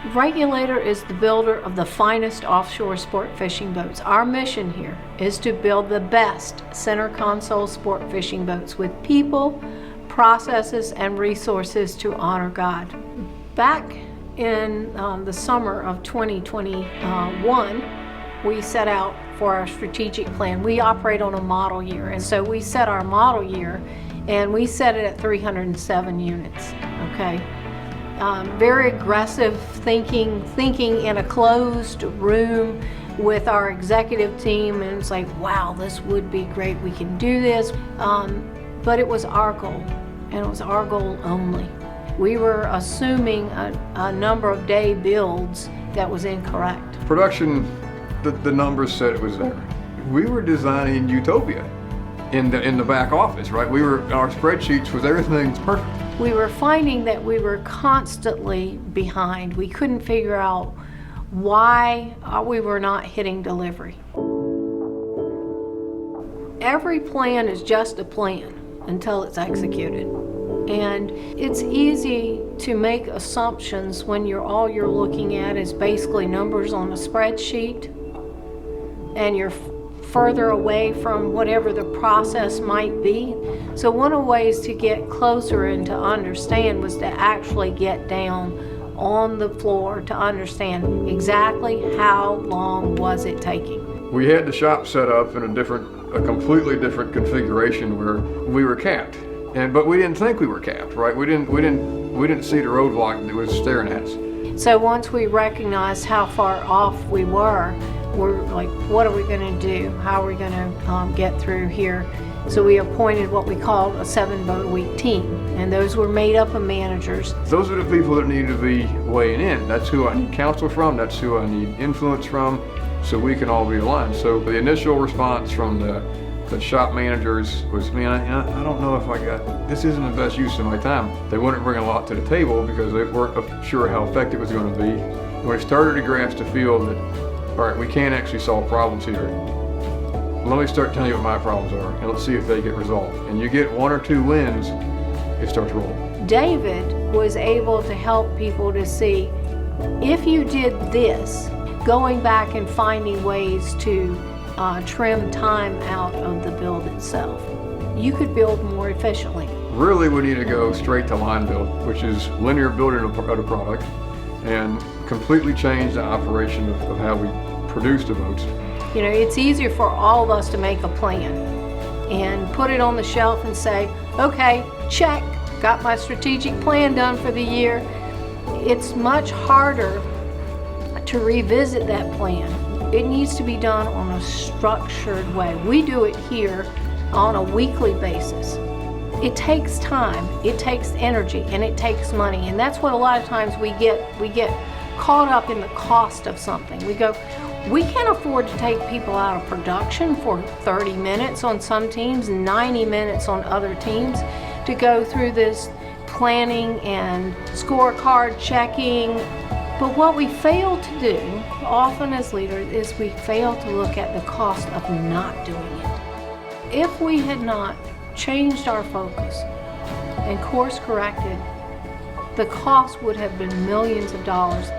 Regulator is the builder of the finest offshore sport fishing boats. Our mission here is to build the best center console sport fishing boats with people, processes, and resources to honor God. Back in the summer of 2021, we set out for our strategic plan. We operate on a model year, and so we set our model year, and we set it at 307 units, okay? Very aggressive thinking in a closed room with our executive team, and it's like, wow, this would be great, we can do this. But it was our goal, and it was our goal only. We were assuming a number of day builds that was incorrect. Production, the numbers said it was there. We were designing utopia in the back office, right? Our spreadsheets was everything's perfect. We were finding that we were constantly behind. We couldn't figure out why we were not hitting delivery. Every plan is just a plan until it's executed. And it's easy to make assumptions when all you're looking at is basically numbers on a spreadsheet, and you're further away from whatever the process might be. So one of the ways to get closer and to understand was to actually get down on the floor to understand exactly how long was it taking. We had the shop set up in a completely different configuration where we were capped. But we didn't think we were capped, right? We didn't see the roadblock that was staring at us. So once we recognized how far off we were like, what are we going to do? How are we going to get through here? So we appointed what we called a 7-boat-a-week team, and those were made up of managers. Those are the people that need to be weighing in. That's who I need counsel from. That's who I need influence from, so we can all be aligned. So the initial response from the shop managers was, man, I don't know if this isn't the best use of my time. They wouldn't bring a lot to the table because they weren't sure how effective it was going to be. When it started to grasp to feel that, all right, we can't actually solve problems here. Let me start telling you what my problems are, and let's see if they get resolved. And you get 1 or 2 wins, it starts rolling. David was able to help people to see, if you did this, going back and finding ways to trim time out of the build itself, you could build more efficiently. Really, we need to go straight to line build, which is linear building of a product, and completely change the operation of how we produce the boats. You know, it's easier for all of us to make a plan and put it on the shelf and say, okay, check, got my strategic plan done for the year. It's much harder to revisit that plan. It needs to be done on a structured way. We do it here on a weekly basis. It takes time, it takes energy, and it takes money. And that's what a lot of times we get caught up in the cost of something. We go, we can't afford to take people out of production for 30 minutes on some teams, 90 minutes on other teams, to go through this planning and scorecard checking. But what we fail to do, often as leaders, is we fail to look at the cost of not doing it. If we had not changed our focus and course corrected, the cost would have been millions of dollars.